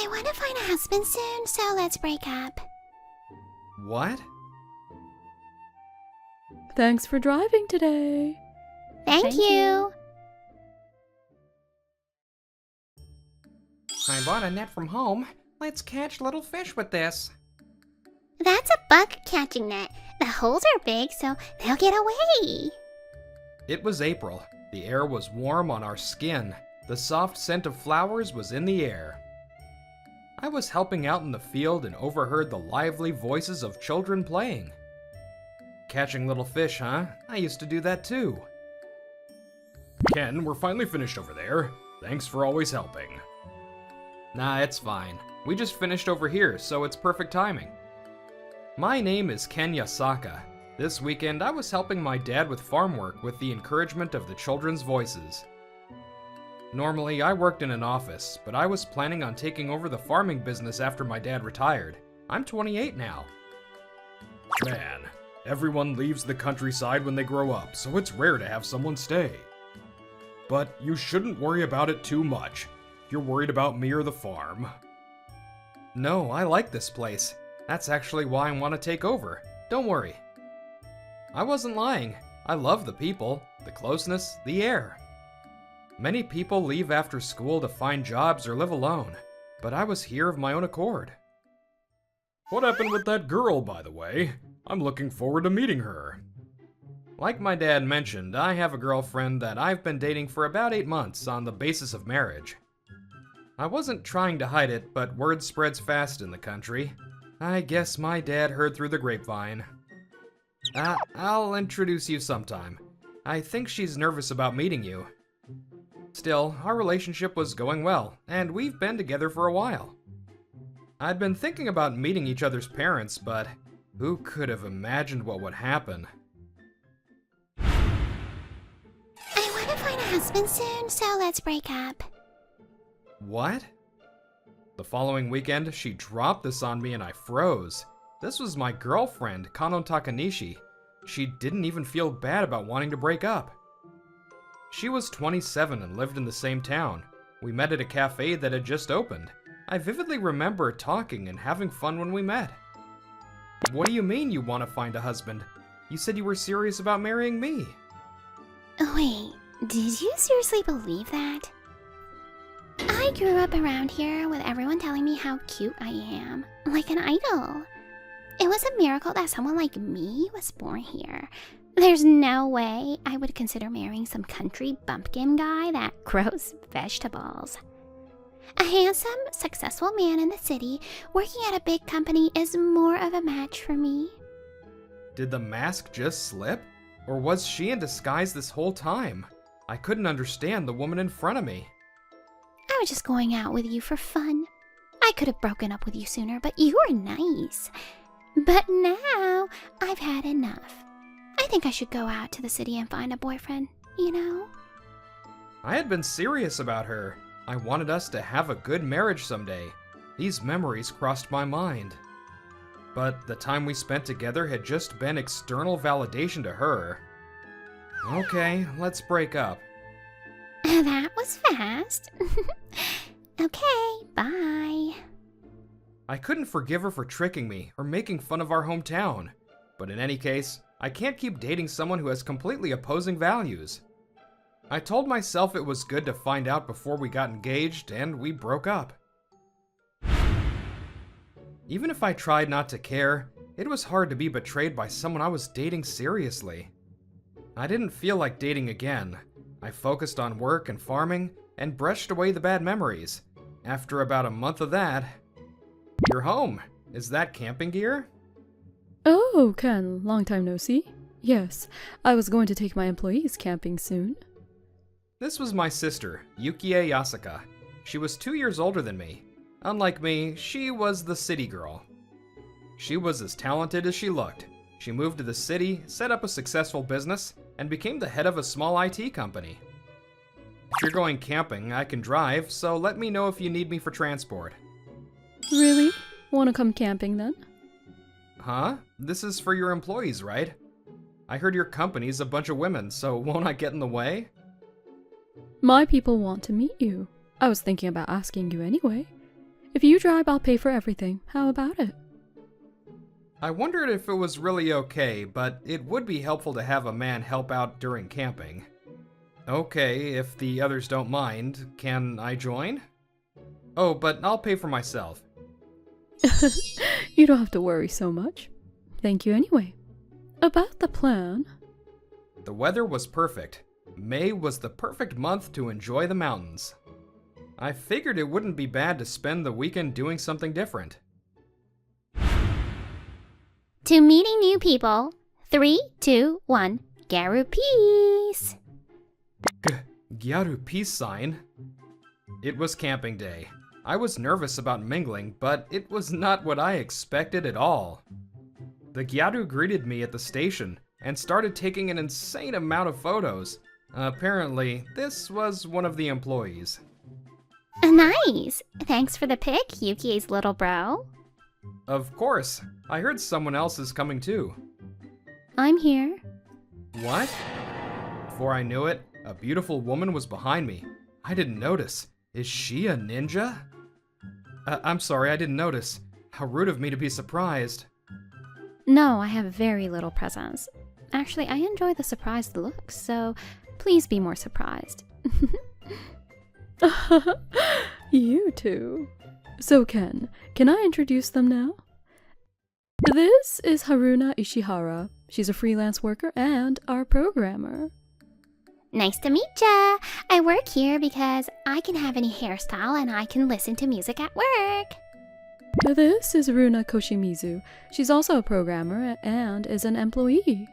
I want to find a husband soon, so let's break up. What? Thanks for driving today. Thank you. I bought a net from home. Let's catch little fish with this. That's a bug catching net. The holes are big, so they'll get away. It was April. The air was warm on our skin. The soft scent of flowers was in the air. I was helping out in the field and overheard the lively voices of children playing. Catching little fish, huh? I used to do that too. Ken, we're finally finished over there. Thanks for always helping. Nah, it's fine. We just finished over here, so it's perfect timing. My name is Ken Yasaka. This weekend, I was helping my dad with farm work with the encouragement of the children's voices. Normally, I worked in an office, but I was planning on taking over the farming business after my dad retired. I'm 28 now. Man, everyone leaves the countryside when they grow up, so it's rare to have someone stay. But you shouldn't worry about it too much. You're worried about me or the farm. No, I like this place. That's actually why I want to take over. Don't worry. I wasn't lying. I love the people, the closeness, the air. Many people leave after school to find jobs or live alone, but I was here of my own accord. What happened with that girl, by the way? I'm looking forward to meeting her. Like my dad mentioned, I have a girlfriend that I've been dating for about 8 months on the basis of marriage. I wasn't trying to hide it, but word spreads fast in the country. I guess my dad heard through the grapevine. I'll introduce you sometime. I think she's nervous about meeting you. Still, our relationship was going well, and we've been together for a while. I'd been thinking about meeting each other's parents, but who could have imagined what would happen? I want to find a husband soon, so let's break up. What? The following weekend, she dropped this on me and I froze. This was my girlfriend, Kano Takanishi. She didn't even feel bad about wanting to break up. She was 27 and lived in the same town. We met at a cafe that had just opened. I vividly remember talking and having fun when we met. What do you mean you want to find a husband? You said you were serious about marrying me. Wait, did you seriously believe that? I grew up around here with everyone telling me how cute I am, like an idol. It was a miracle that someone like me was born here. There's no way I would consider marrying some country bumpkin guy that grows vegetables. A handsome, successful man in the city working at a big company is more of a match for me. Did the mask just slip? Or was she in disguise this whole time? I couldn't understand the woman in front of me. I was just going out with you for fun. I could have broken up with you sooner, but you were nice. But now, I've had enough. I think I should go out to the city and find a boyfriend, you know? I had been serious about her. I wanted us to have a good marriage someday. These memories crossed my mind. But the time we spent together had just been external validation to her. Okay, let's break up. That was fast. Okay, bye. I couldn't forgive her for tricking me or making fun of our hometown. But in any case, I can't keep dating someone who has completely opposing values. I told myself it was good to find out before we got engaged, and we broke up. Even if I tried not to care, it was hard to be betrayed by someone I was dating seriously. I didn't feel like dating again. I focused on work and farming, and brushed away the bad memories. After about a month of that... You're home. Is that camping gear? Oh, Ken, long time no see. Yes, I was going to take my employees camping soon. This was my sister, Yukie Yasaka. She was 2 years older than me. Unlike me, she was the city girl. She was as talented as she looked. She moved to the city, set up a successful business, and became the head of a small IT company. If you're going camping, I can drive, so let me know if you need me for transport. Really? Want to come camping then? Huh? This is for your employees, right? I heard your company's a bunch of women, so won't I get in the way? My people want to meet you. I was thinking about asking you anyway. If you drive, I'll pay for everything. How about it? I wondered if it was really okay, but it would be helpful to have a man help out during camping. Okay, if the others don't mind, can I join? Oh, but I'll pay for myself. You don't have to worry so much. Thank you anyway. About the plan. The weather was perfect. May was the perfect month to enjoy the mountains. I figured it wouldn't be bad to spend the weekend doing something different. To meeting new people. 3, 2, 1. Garu peace. Gyaru peace sign. It was camping day. I was nervous about mingling, but it was not what I expected at all. The Gyaru greeted me at the station and started taking an insane amount of photos. Apparently, this was one of the employees. Nice. Thanks for the pic, Yuki's little bro. Of course. I heard someone else is coming too. I'm here. What? Before I knew it, a beautiful woman was behind me. I didn't notice. Is she a ninja? I'm sorry, I didn't notice. How rude of me to be surprised. No, I have very little presence. Actually, I enjoy the surprised looks, so please be more surprised. You too. So Ken, can I introduce them now? This is Haruna Ishihara. She's a freelance worker and our programmer. Nice to meet ya. I work here because I can have any hairstyle and I can listen to music at work. This is Runa Koshimizu. She's also a programmer and is an employee.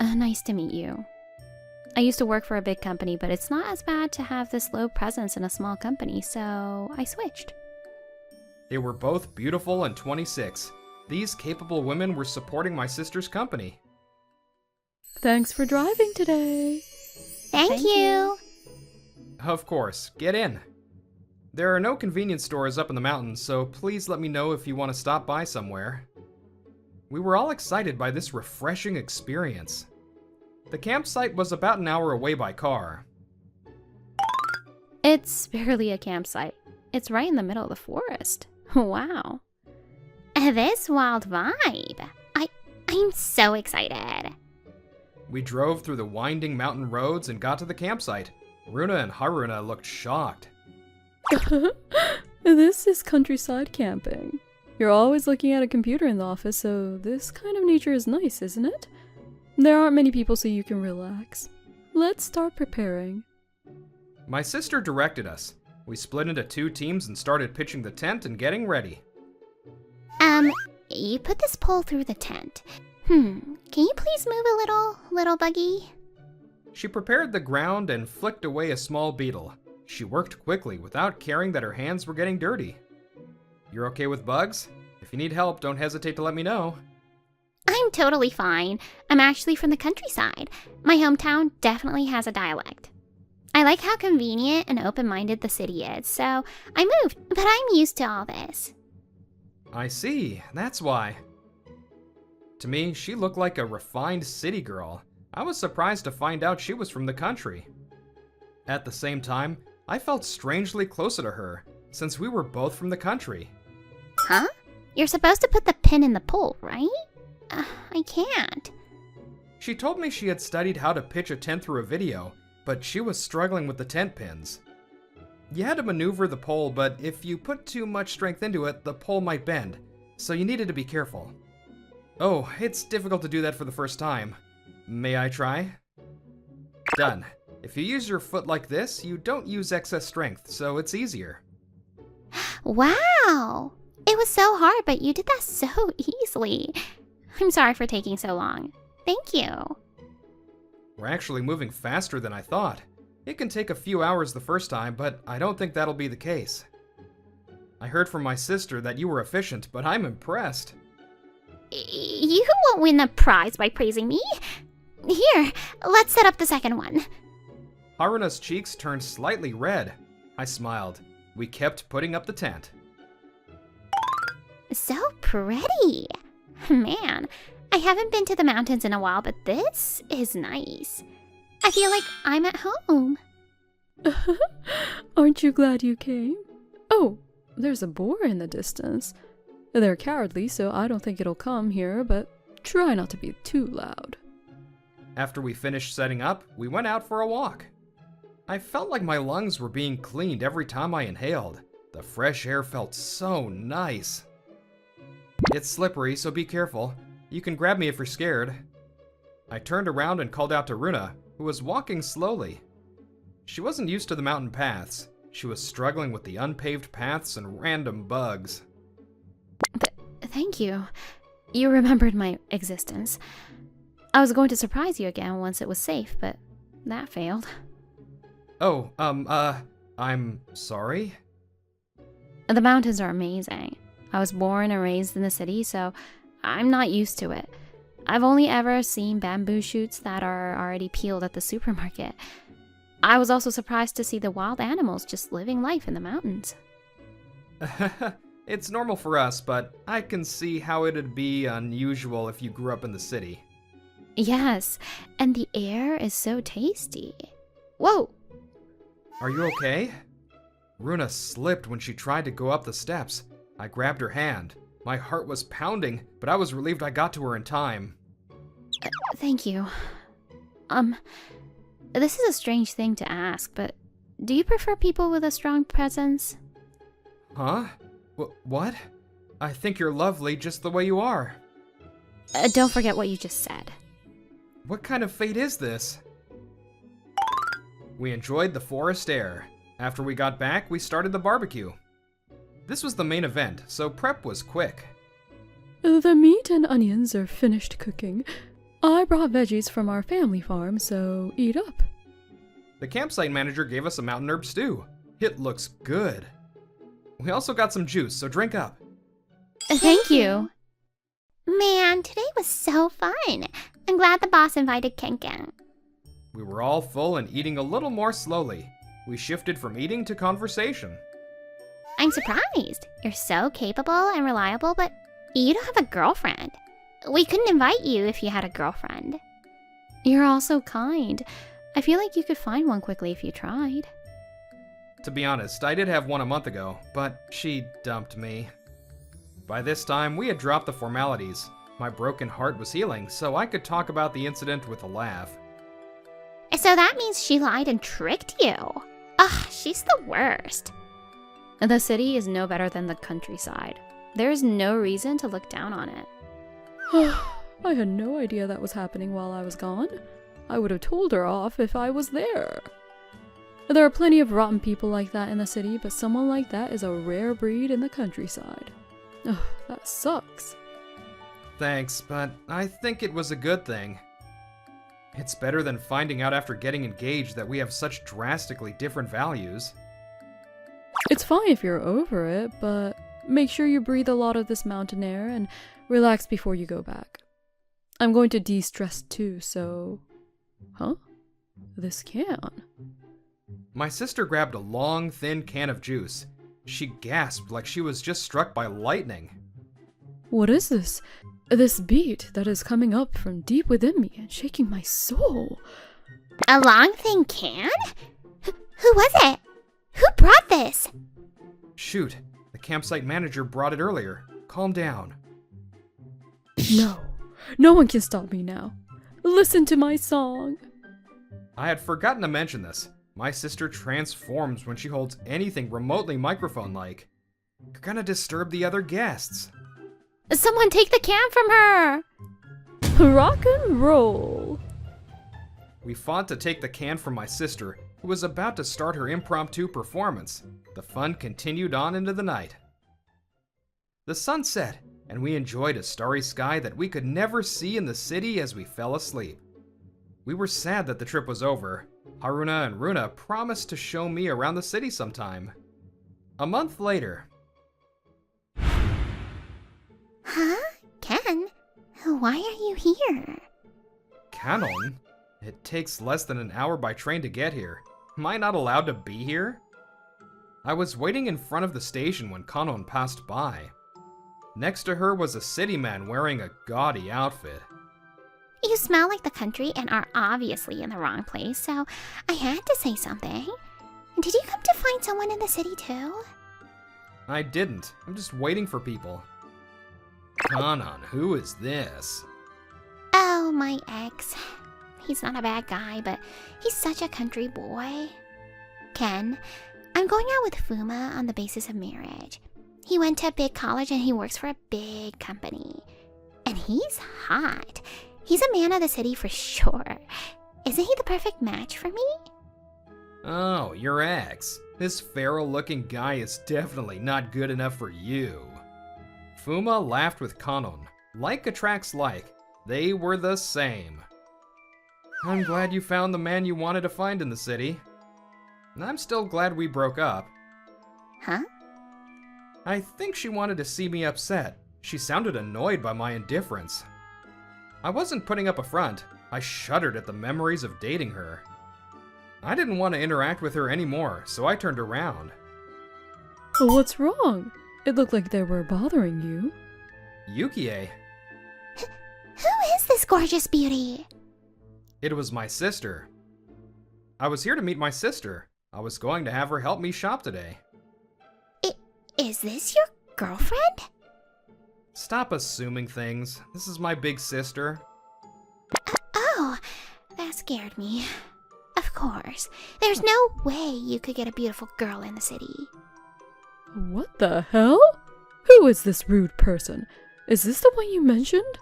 Nice to meet you. I used to work for a big company, but it's not as bad to have this low presence in a small company, so I switched. They were both beautiful and 26. These capable women were supporting my sister's company. Thanks for driving today. Thank you. Of course, get in. There are no convenience stores up in the mountains, so please let me know if you want to stop by somewhere. We were all excited by this refreshing experience. The campsite was about an hour away by car. It's barely a campsite. It's right in the middle of the forest. Wow. This wild vibe. I'm so excited. We drove through the winding mountain roads and got to the campsite. Runa and Haruna looked shocked. This is countryside camping. You're always looking at a computer in the office, so this kind of nature is nice, isn't it? There aren't many people, so you can relax. Let's start preparing. My sister directed us. We split into 2 teams and started pitching the tent and getting ready. You put this pole through the tent. Can you please move a little buggy? She prepared the ground and flicked away a small beetle. She worked quickly without caring that her hands were getting dirty. You're okay with bugs? If you need help, don't hesitate to let me know. I'm totally fine. I'm actually from the countryside. My hometown definitely has a dialect. I like how convenient and open-minded the city is, so I moved, but I'm used to all this. I see, that's why. To me, she looked like a refined city girl. I was surprised to find out she was from the country. At the same time, I felt strangely closer to her, since we were both from the country. Huh? You're supposed to put the pin in the pole, right? I can't. She told me she had studied how to pitch a tent through a video, but she was struggling with the tent pins. You had to maneuver the pole, but if you put too much strength into it, the pole might bend, so you needed to be careful. Oh, it's difficult to do that for the first time. May I try? Done. If you use your foot like this, you don't use excess strength, so it's easier. Wow! It was so hard, but you did that so easily. I'm sorry for taking so long. Thank you. We're actually moving faster than I thought. It can take a few hours the first time, but I don't think that'll be the case. I heard from my sister that you were efficient, but I'm impressed. You won't win the prize by praising me. Here, let's set up the second one. Haruna's cheeks turned slightly red. I smiled. We kept putting up the tent. So pretty. Man, I haven't been to the mountains in a while, but this is nice. I feel like I'm at home. Aren't you glad you came? Oh, There's a boar in the distance. They're cowardly, so I don't think it'll come here, but try not to be too loud. After we finished setting up, we went out for a walk. I felt like my lungs were being cleaned every time I inhaled. The fresh air felt so nice. It's slippery, so be careful. You can grab me if you're scared. I turned around and called out to Runa, who was walking slowly. She wasn't used to the mountain paths. She was struggling with the unpaved paths and random bugs. Thank you. You remembered my existence. I was going to surprise you again once it was safe, but that failed. Oh, I'm sorry? The mountains are amazing. I was born and raised in the city, so I'm not used to it. I've only ever seen bamboo shoots that are already peeled at the supermarket. I was also surprised to see the wild animals just living life in the mountains. It's normal for us, but I can see how it'd be unusual if you grew up in the city. Yes, and the air is so tasty. Whoa! Are you okay? Runa slipped when she tried to go up the steps. I grabbed her hand. My heart was pounding, but I was relieved I got to her in time. Thank you. This is a strange thing to ask, but do you prefer people with a strong presence? Huh? What? I think you're lovely just the way you are. Don't forget what you just said. What kind of fate is this? We enjoyed the forest air. After we got back, we started the barbecue. This was the main event, so prep was quick. The meat and onions are finished cooking. I brought veggies from our family farm, so eat up. The campsite manager gave us a mountain herb stew. It looks good. We also got some juice, so drink up. Thank you. Man, today was so fun. I'm glad the boss invited Kenken. We were all full and eating a little more slowly. We shifted from eating to conversation. I'm surprised. You're so capable and reliable, but you don't have a girlfriend. We couldn't invite you if you had a girlfriend. You're all so kind. I feel like you could find one quickly if you tried. To be honest, I did have one a month ago, but she dumped me. By this time, we had dropped the formalities. My broken heart was healing, so I could talk about the incident with a laugh. So that means she lied and tricked you. Ugh, she's the worst. The city is no better than the countryside. There is no reason to look down on it. I had no idea that was happening while I was gone. I would have told her off if I was there. There are plenty of rotten people like that in the city, but someone like that is a rare breed in the countryside. Ugh, that sucks. Thanks, but I think it was a good thing. It's better than finding out after getting engaged that we have such drastically different values. It's fine if you're over it, but make sure you breathe a lot of this mountain air and relax before you go back. I'm going to de-stress too, so... Huh? This can. My sister grabbed a long, thin can of juice. She gasped like she was just struck by lightning. What is this? This beat that is coming up from deep within me and shaking my soul. A long thin can? Who was it? Who brought this? Shoot, the campsite manager brought it earlier. Calm down. No one can stop me now. Listen to my song. I had forgotten to mention this. My sister transforms when she holds anything remotely microphone-like. You're gonna disturb the other guests. Someone take the can from her! Rock and roll. We fought to take the can from my sister, who was about to start her impromptu performance. The fun continued on into the night. The sun set, and we enjoyed a starry sky that we could never see in the city as we fell asleep. We were sad that the trip was over. Haruna and Runa promised to show me around the city sometime. A month later. Huh? Ken? Why are you here? Canon? It takes less than an hour by train to get here. Am I not allowed to be here? I was waiting in front of the station when Kanon passed by. Next to her was a city man wearing a gaudy outfit. You smell like the country and are obviously in the wrong place, so I had to say something. Did you come to find someone in the city too? I didn't. I'm just waiting for people. Kanon, who is this? Oh, my ex. He's not a bad guy, but he's such a country boy. Ken, I'm going out with Fuma on the basis of marriage. He went to a big college and he works for a big company. And he's hot. He's a man of the city for sure. Isn't he the perfect match for me? Oh, your ex. This feral-looking guy is definitely not good enough for you. Fuma laughed with Kanon. Like attracts like. They were the same. I'm glad you found the man you wanted to find in the city. I'm still glad we broke up. Huh? I think she wanted to see me upset. She sounded annoyed by my indifference. I wasn't putting up a front. I shuddered at the memories of dating her. I didn't want to interact with her anymore, so I turned around. What's wrong? It looked like they were bothering you. Yukie. Who is this gorgeous beauty? It was my sister. I was here to meet my sister. I was going to have her help me shop today. Is this your girlfriend? Stop assuming things. This is my big sister. Oh, that scared me. Of course. There's no way you could get a beautiful girl in the city. What the hell? Who is this rude person? Is this the one you mentioned?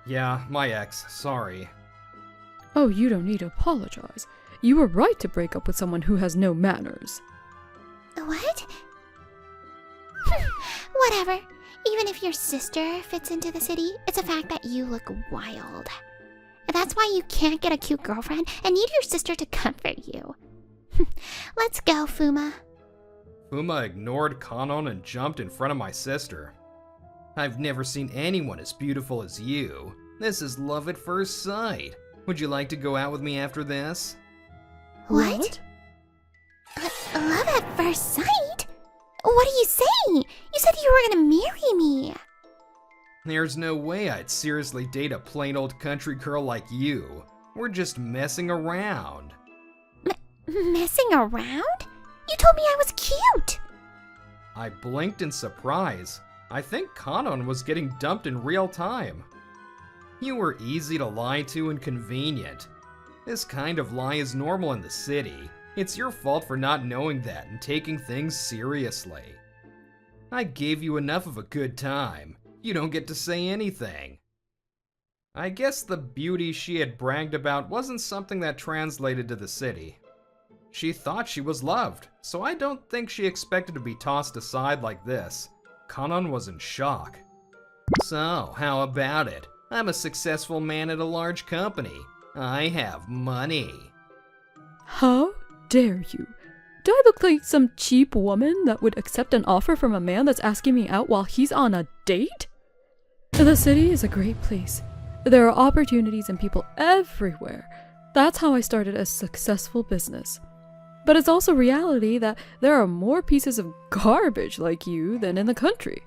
Yeah, my ex. Sorry. Oh, you don't need to apologize. You were right to break up with someone who has no manners. What? Whatever. Even if your sister fits into the city, it's a fact that you look wild. That's why you can't get a cute girlfriend and need your sister to comfort you. Let's go, Fuma. Fuma ignored Kanon and jumped in front of my sister. I've never seen anyone as beautiful as you. This is love at first sight. Would you like to go out with me after this? What? Love at first sight? What are you saying? You said you were gonna marry me. There's no way I'd seriously date a plain old country girl like you. We're just messing around. Messing around? You told me I was cute. I blinked in surprise. I think Kanon was getting dumped in real time. You were easy to lie to and convenient. This kind of lie is normal in the city. It's your fault for not knowing that and taking things seriously. I gave you enough of a good time. You don't get to say anything. I guess the beauty she had bragged about wasn't something that translated to the city. She thought she was loved, so I don't think she expected to be tossed aside like this. Kanon was in shock. So, how about it? I'm a successful man at a large company. I have money. How dare you? Do I look like some cheap woman that would accept an offer from a man that's asking me out while he's on a date? The city is a great place. There are opportunities and people everywhere. That's how I started a successful business. But it's also reality that there are more pieces of garbage like you than in the country,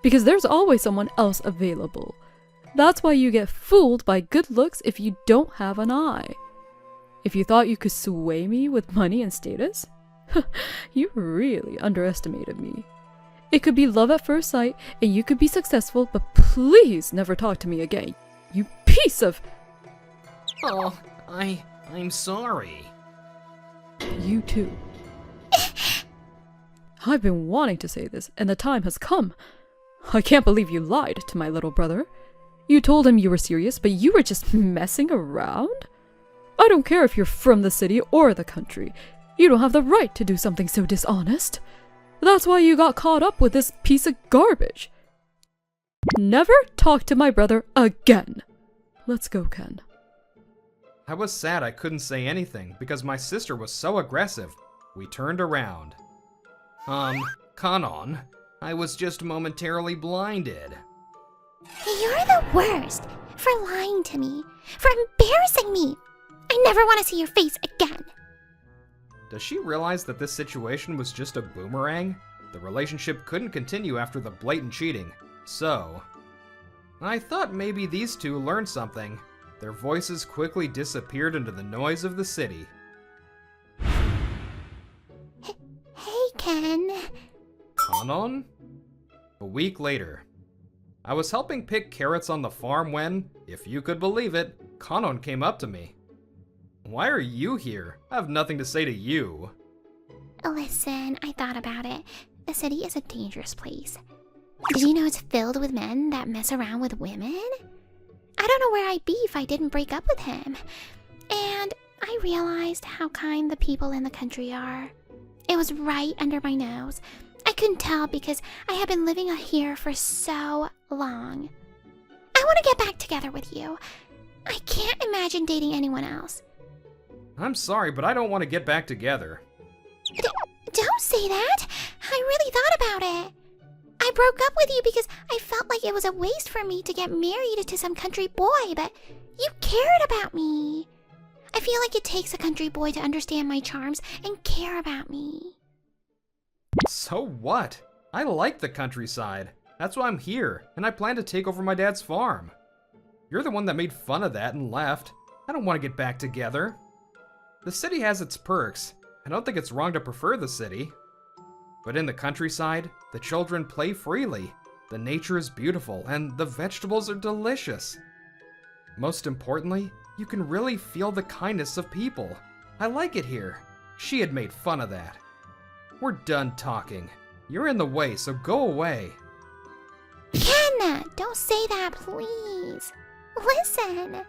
because there's always someone else available. That's why you get fooled by good looks if you don't have an eye. If you thought you could sway me with money and status, you really underestimated me. It could be love at first sight and you could be successful, but please never talk to me again, you piece of... Oh, I'm sorry. You too. I've been wanting to say this, and the time has come. I can't believe you lied to my little brother. You told him you were serious, but you were just messing around? I don't care if you're from the city or the country. You don't have the right to do something so dishonest. That's why you got caught up with this piece of garbage. Never talk to my brother again. Let's go, Ken. I was sad I couldn't say anything because my sister was so aggressive. We turned around. Kanon, I was just momentarily blinded. You're the worst for lying to me, for embarrassing me. I never want to see your face again. Does she realize that this situation was just a boomerang? The relationship couldn't continue after the blatant cheating, so... I thought maybe these two learned something. Their voices quickly disappeared into the noise of the city. Hey, Ken. Kanon? A week later. I was helping pick carrots on the farm when, if you could believe it, Kanon came up to me. Why are you here? I have nothing to say to you. Listen, I thought about it. The city is a dangerous place. Did you know it's filled with men that mess around with women? I don't know where I'd be if I didn't break up with him. And I realized how kind the people in the country are. It was right under my nose. I couldn't tell because I had been living here for so long. I want to get back together with you. I can't imagine dating anyone else. I'm sorry, but I don't want to get back together. Don't say that. I really thought about it. I broke up with you because I felt like it was a waste for me to get married to some country boy, but you cared about me. I feel like it takes a country boy to understand my charms and care about me. So what? I like the countryside. That's why I'm here, and I plan to take over my dad's farm. You're the one that made fun of that and left. I don't want to get back together. The city has its perks. I don't think it's wrong to prefer the city. But in the countryside, the children play freely. The nature is beautiful, and the vegetables are delicious. Most importantly, you can really feel the kindness of people. I like it here. She had made fun of that. We're done talking. You're in the way, so go away. Ken, don't say that, please. Listen.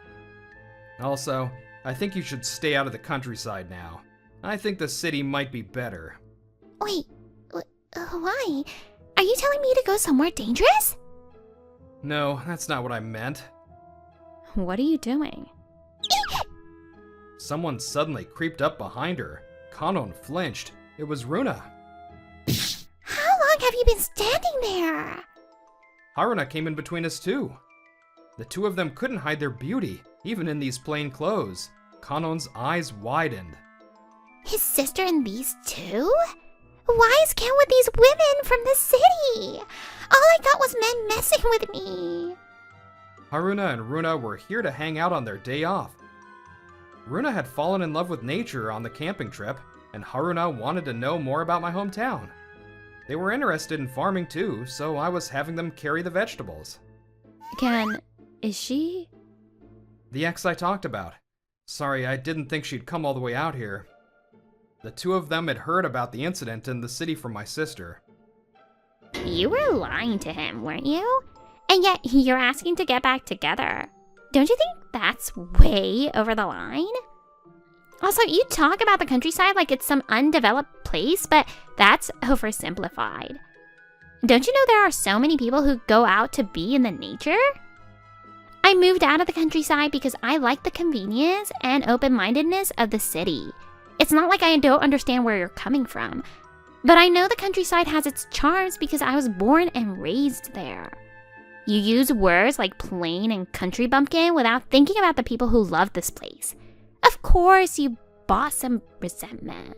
Also, I think you should stay out of the countryside now. I think the city might be better. Wait, why? Are you telling me to go somewhere dangerous? No, that's not what I meant. What are you doing? Someone suddenly creeped up behind her. Kanon flinched. It was Runa. How long have you been standing there? Haruna came in between us too. The two of them couldn't hide their beauty, even in these plain clothes. Kanon's eyes widened. His sister and these two? Why is Ken with these women from the city? All I thought was men messing with me. Haruna and Runa were here to hang out on their day off. Runa had fallen in love with nature on the camping trip, and Haruna wanted to know more about my hometown. They were interested in farming too, so I was having them carry the vegetables. Ken, is she? The ex I talked about. Sorry, I didn't think she'd come all the way out here. The two of them had heard about the incident in the city from my sister. You were lying to him, weren't you? And yet you're asking to get back together. Don't you think that's way over the line? Also, you talk about the countryside like it's some undeveloped place, but that's oversimplified. Don't you know there are so many people who go out to be in the nature? I moved out of the countryside because I like the convenience and open-mindedness of the city. It's not like I don't understand where you're coming from, but I know the countryside has its charms because I was born and raised there. You use words like plain and country bumpkin without thinking about the people who love this place. Of course, you bought some resentment.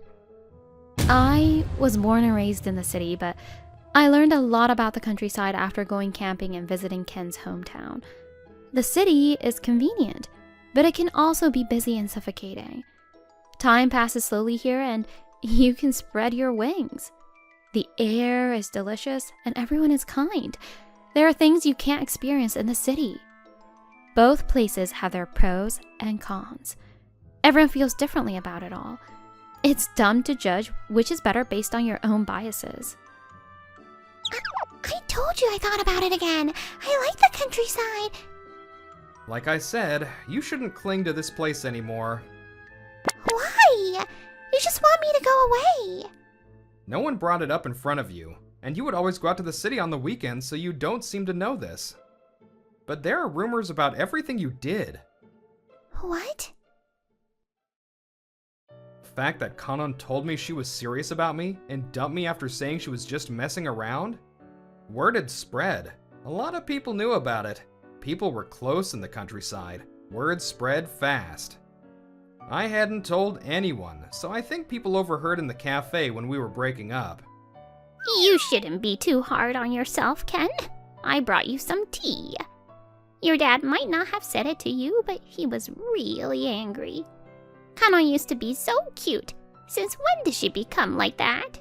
I was born and raised in the city, but I learned a lot about the countryside after going camping and visiting Ken's hometown. The city is convenient, but it can also be busy and suffocating. Time passes slowly here, and you can spread your wings. The air is delicious, and everyone is kind. There are things you can't experience in the city. Both places have their pros and cons. Everyone feels differently about it all. It's dumb to judge which is better based on your own biases. I told you I thought about it again. I like the countryside. Like I said, you shouldn't cling to this place anymore. Why? You just want me to go away. No one brought it up in front of you, and you would always go out to the city on the weekends, so you don't seem to know this. But there are rumors about everything you did. What? The fact that Kanon told me she was serious about me and dumped me after saying she was just messing around? Word had spread. A lot of people knew about it. People were close in the countryside. Word spread fast. I hadn't told anyone, so I think people overheard in the cafe when we were breaking up. You shouldn't be too hard on yourself, Ken. I brought you some tea. Your dad might not have said it to you, but he was really angry. Kanon used to be so cute. Since when did she become like that?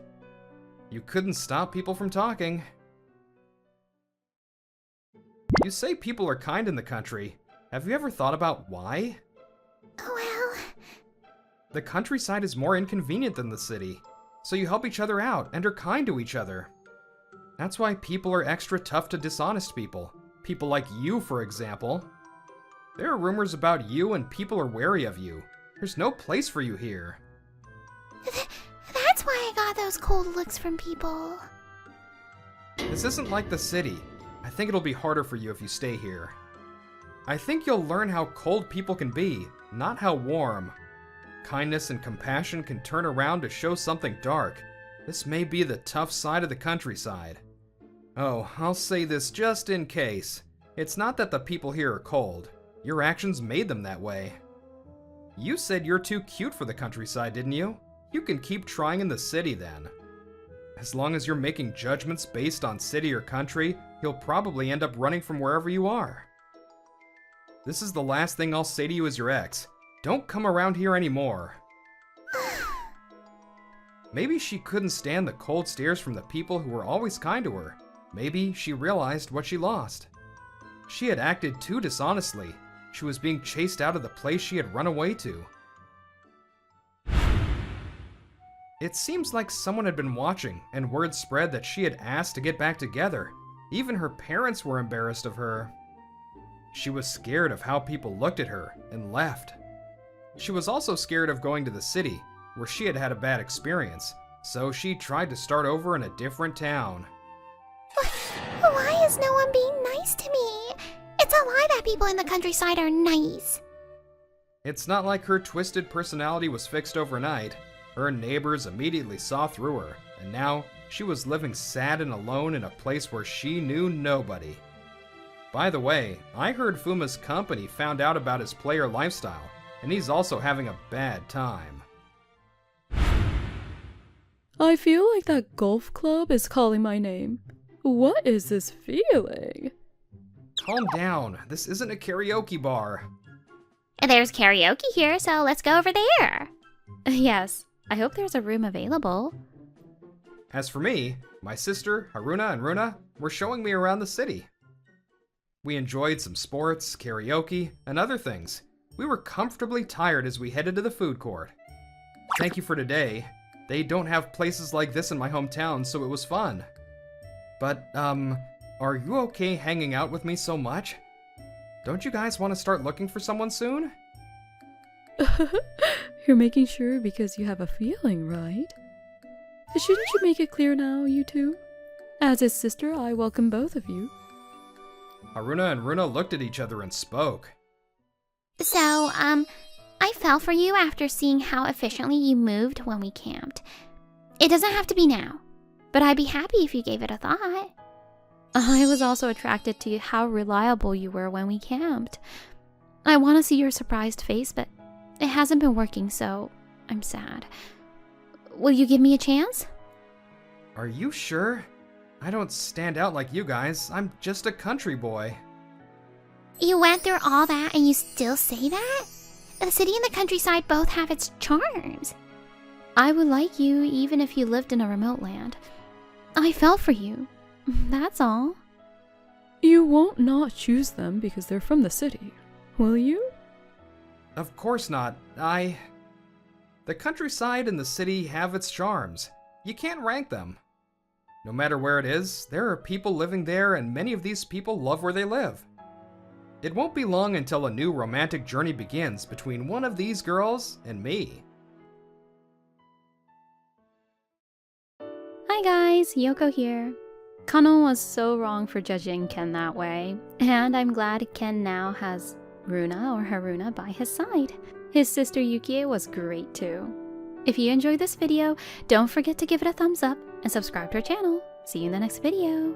You couldn't stop people from talking. You say people are kind in the country. Have you ever thought about why? Well, The countryside is more inconvenient than the city, so you help each other out and are kind to each other. That's why people are extra tough to dishonest people. People like you, for example. There are rumors about you and people are wary of you. There's no place for you here. that's why I got those cold looks from people. This isn't like the city. I think it'll be harder for you if you stay here. I think you'll learn how cold people can be, not how warm. Kindness and compassion can turn around to show something dark. This may be the tough side of the countryside. Oh, I'll say this just in case. It's not that the people here are cold. Your actions made them that way. You said you're too cute for the countryside, didn't you? You can keep trying in the city then. As long as you're making judgments based on city or country, you'll probably end up running from wherever you are. This is the last thing I'll say to you as your ex. Don't come around here anymore. Maybe she couldn't stand the cold stares from the people who were always kind to her. Maybe she realized what she lost. She had acted too dishonestly. She was being chased out of the place she had run away to. It seems like someone had been watching, and word spread that she had asked to get back together. Even her parents were embarrassed of her. She was scared of how people looked at her and left. She was also scared of going to the city, where she had had a bad experience, so she tried to start over in a different town. Why is no one being nice to me? It's a lie that people in the countryside are nice. It's not like her twisted personality was fixed overnight. Her neighbors immediately saw through her, and now she was living sad and alone in a place where she knew nobody. By the way, I heard Fuma's company found out about his player lifestyle, and he's also having a bad time. I feel like that golf club is calling my name. What is this feeling? Calm down, this isn't a karaoke bar. There's karaoke here, so let's go over there. Yes, I hope there's a room available. As for me, my sister, Haruna and Runa, were showing me around the city. We enjoyed some sports, karaoke, and other things. We were comfortably tired as we headed to the food court. Thank you for today. They don't have places like this in my hometown, so it was fun. But, are you okay hanging out with me so much? Don't you guys want to start looking for someone soon? You're making sure because you have a feeling, right? Shouldn't you make it clear now, you two? As his sister, I welcome both of you. Haruna and Runa looked at each other and spoke. So, I fell for you after seeing how efficiently you moved when we camped. It doesn't have to be now, but I'd be happy if you gave it a thought. I was also attracted to how reliable you were when we camped. I want to see your surprised face, but it hasn't been working, so I'm sad. Will you give me a chance? Are you sure? I don't stand out like you guys. I'm just a country boy. You went through all that and you still say that? The city and the countryside both have its charms. I would like you even if you lived in a remote land. I fell for you. That's all. You won't not choose them because they're from the city, will you? Of course not. The countryside and the city have its charms. You can't rank them. No matter where it is, there are people living there, and many of these people love where they live. It won't be long until a new romantic journey begins between one of these girls and me. Hi guys, Yoko here. Kano was so wrong for judging Ken that way, and I'm glad Ken now has Runa or Haruna by his side. His sister Yukie was great too. If you enjoyed this video, don't forget to give it a thumbs up and subscribe to our channel. See you in the next video.